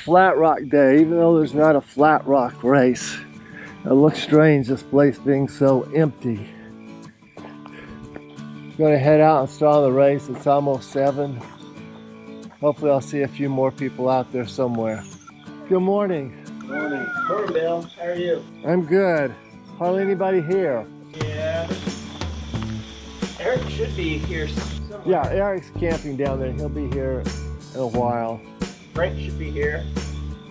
FlatRock Day, even though there's not a FlatRock race. It looks strange, this place being so empty. I'm gonna head out and start the race. It's almost 7. Hopefully I'll see a few more people out there somewhere. Good morning. Morning. Morning, Bill. How are you? I'm good. Hardly anybody here. Yeah. Eric should be here somewhere. Yeah, Eric's camping down there. He'll be here in a while. Frank should be here.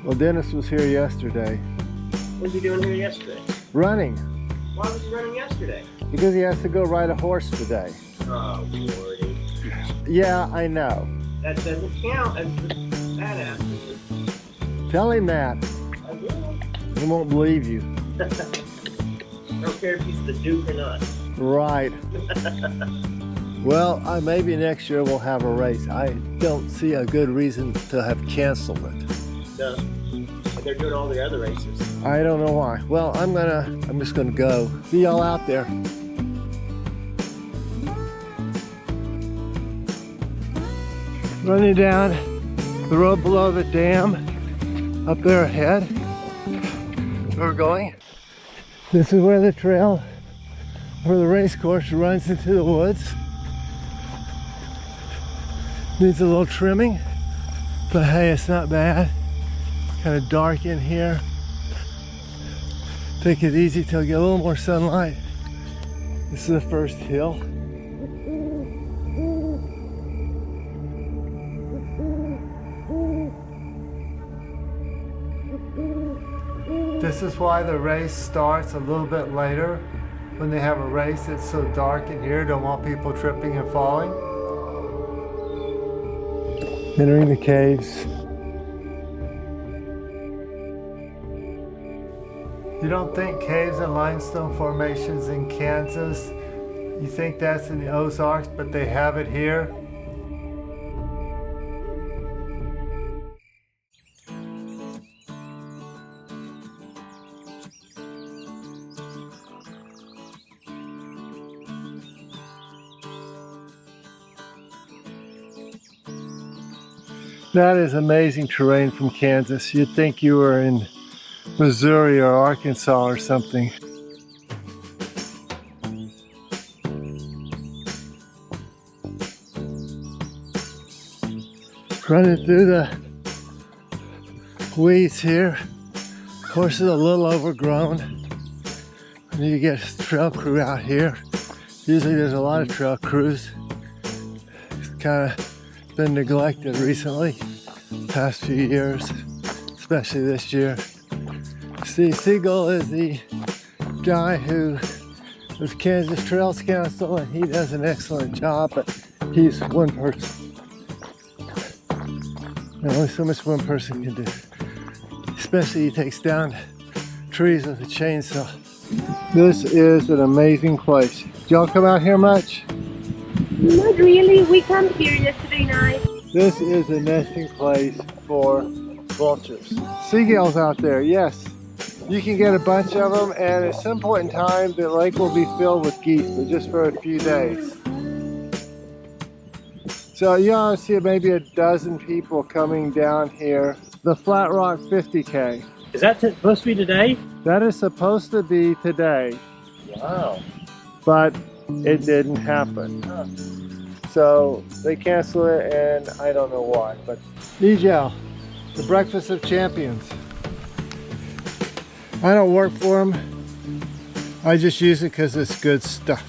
Well, Dennis was here yesterday. What was he doing here yesterday? Running. Why was he running yesterday? Because he has to go ride a horse today. Oh, Lordy. Yeah, I know. That doesn't count as the badass. Tell him that. I will. He won't believe you. I don't care if he's the Duke or not. Right. Well, maybe next year we'll have a race. I don't see a good reason to have canceled it. No. And they're doing all the other races. I don't know why. Well, I'm just gonna go. See y'all out there. Running down the road below the dam, up there ahead. Where we're going. This is where the trail, where the race course runs into the woods. Needs a little trimming, but hey, it's not bad. Kind of dark in here. Take it easy till you get a little more sunlight. This is the first hill. This is why the race starts a little bit later. When they have a race, it's so dark in here, don't want people tripping and falling. Entering the caves. You don't think caves and limestone formations in Kansas, you think that's in the Ozarks, but they have it here. That is amazing terrain from Kansas. You'd think you were in Missouri or Arkansas or something. Running through the weeds here. Of course, it's a little overgrown. We need to get a trail crew out here. Usually there's a lot of trail crews. It's kind of been neglected recently, past few years, especially this year. Steve Siegel is the guy who was Kansas Trails Council, and he does an excellent job, but he's one person. And only so much one person can do. Especially he takes down trees with a chainsaw. This is an amazing place. Did y'all come out here much? Not really. We camped here yesterday night. This is a nesting place for vultures. Seagulls out there, yes. You can get a bunch of them, and at some point in time, the lake will be filled with geese, but just for a few days. So you'll see maybe a dozen people coming down here. The FlatRock 50K. Is that supposed to be today? That is supposed to be today. Wow. But it didn't happen. Huh. So they canceled it, and I don't know why. But EJL, the breakfast of champions. I don't work for them. I just use it because it's good stuff.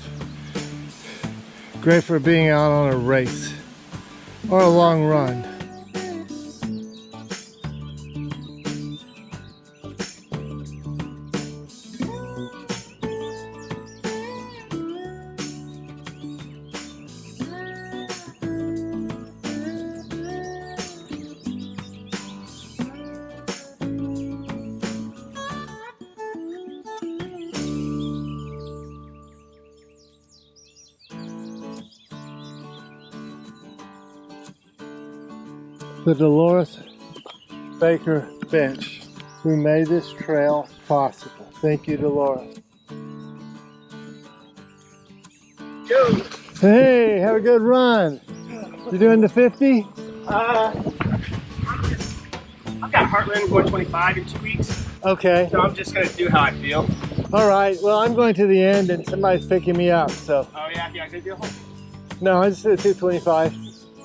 Great for being out on a race or a long run. The Dolores Baker Bench, who made this trail possible. Thank you, Dolores. Go. Hey, have a good run. You doing the 50? I've got Heartland going 25 in 2 weeks, Okay. so I'm just gonna do how I feel. All right. Well, I'm going to the end and somebody's picking me up. So Oh yeah, good deal. no, I just did 225.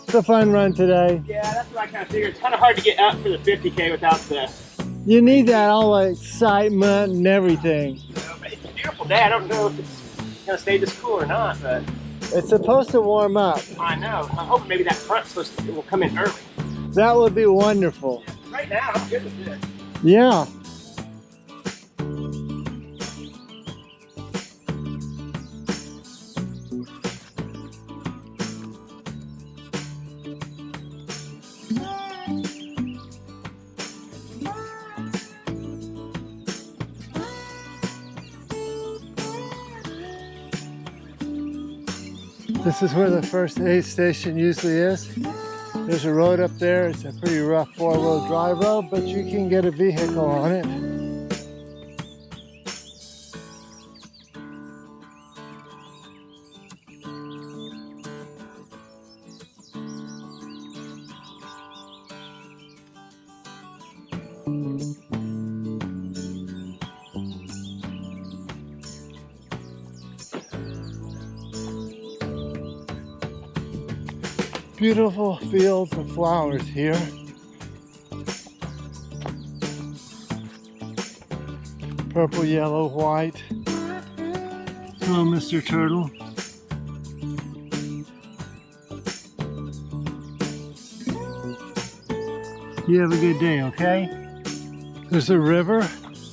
It's a fun run today. Yeah, that's what I kind of figured. It's kind of hard to get up for the 50K without the. You need that all the excitement and everything. But it's a beautiful day. I don't know if it's gonna stay this cool or not, but It's supposed to warm up. I know. I'm hoping maybe that front will come in early. That would be wonderful. Right now, I'm good with this. Yeah. This is where the first aid station usually is. There's a road up there. It's a pretty rough four-wheel drive road, but you can get a vehicle on it. Beautiful fields of flowers here. Purple, yellow, white. Hello, Mr. Turtle. You have a good day, okay? There's a river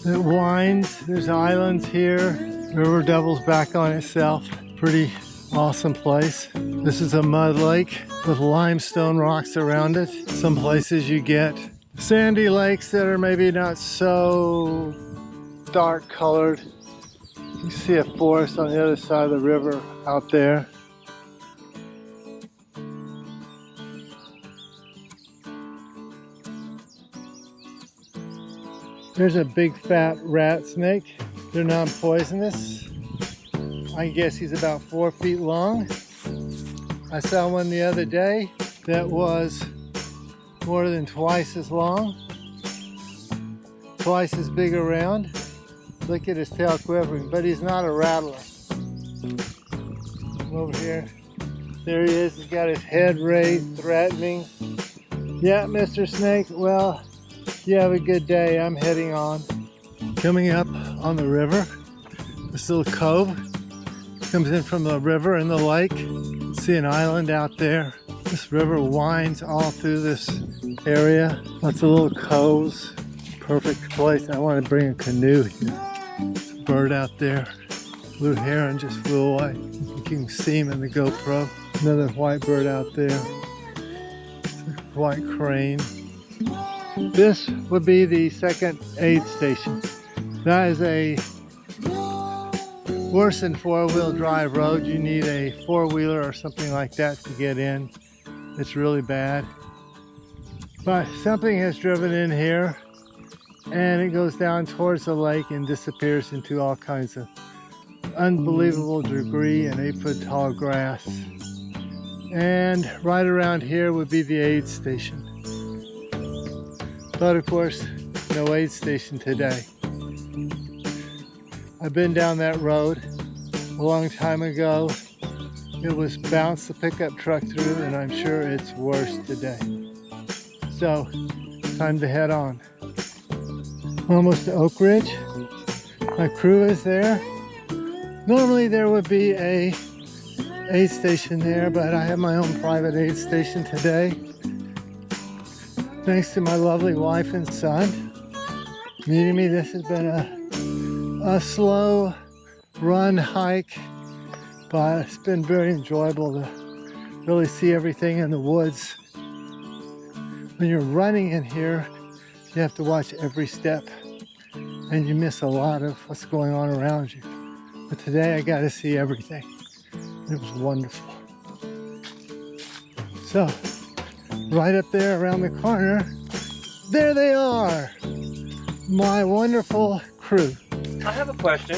that winds. There's islands here. River doubles back on itself. Pretty awesome place. This is a mud lake with limestone rocks around it. Some places you get sandy lakes that are maybe not so dark colored. You see a forest on the other side of the river out there. There's a big fat rat snake. They're non-poisonous. I guess he's about 4 feet long. I saw one the other day that was more than twice as long, twice as big around. Look at his tail quivering, but he's not a rattler. Over here, there he is. He's got his head raised, threatening. Yeah, Mr. Snake, well, you have a good day. I'm heading on. Coming up on the river, this little cove comes in from the river and the lake. See an island out there. This river winds all through this area. Lots of little coves. Perfect place. I want to bring a canoe here. There's a bird out there. Blue heron just flew away. You can see him in the GoPro. Another white bird out there. White crane. This would be the second aid station. That is a worse than four-wheel drive road. You need a four-wheeler or something like that to get in. It's really bad. But something has driven in here and it goes down towards the lake and disappears into all kinds of unbelievable debris and 8-foot tall grass. And right around here would be the aid station. But of course, no aid station today. I've been down that road a long time ago. It was bounced the pickup truck through, and I'm sure it's worse today. So, time to head on. Almost to Oak Ridge. My crew is there. Normally there would be a aid station there, but I have my own private aid station today. Thanks to my lovely wife and son meeting me. This has been a slow run hike, but it's been very enjoyable to really see everything in the woods. When you're running in here, you have to watch every step and you miss a lot of what's going on around you. But today I got to see everything. It was wonderful. So, right up there around the corner, there they are, my wonderful crew. I have a question.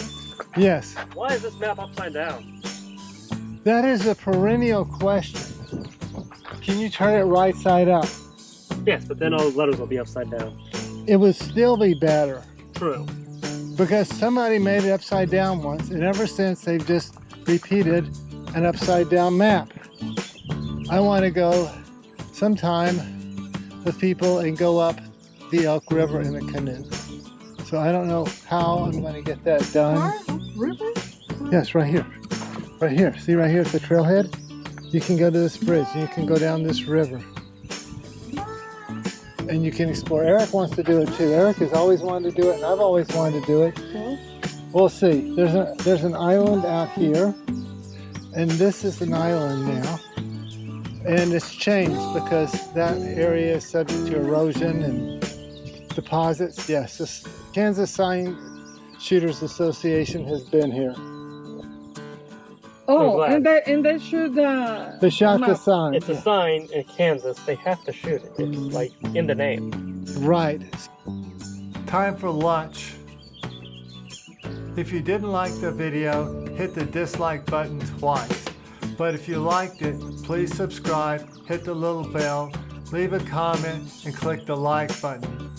Yes. Why is this map upside down? That is a perennial question. Can you turn it right side up? Yes, but then all the letters will be upside down. It would still be better True. because somebody made it upside down once, and ever since they've just repeated an upside down map. I want to go sometime with people and go up the Elk River in a canoe. So I don't know how I'm going to get that done. River? Yes, right here. Right here. See right here at the trailhead? You can go to this bridge and you can go down this river. And you can explore. Eric wants to do it too. Eric has always wanted to do it, and I've always wanted to do it. We'll see. There's an island out here, and this is an island now. And it's changed because that area is subject to erosion and deposits. Yes, this Kansas Sign Shooters Association has been here. Oh, glad. and they should. They shot the map. sign. It's a sign in Kansas. They have to shoot it. It's like in the name. Right. Time for lunch. If you didn't like the video, hit the dislike button twice. But if you liked it, please subscribe, hit the little bell, leave a comment, and click the like button.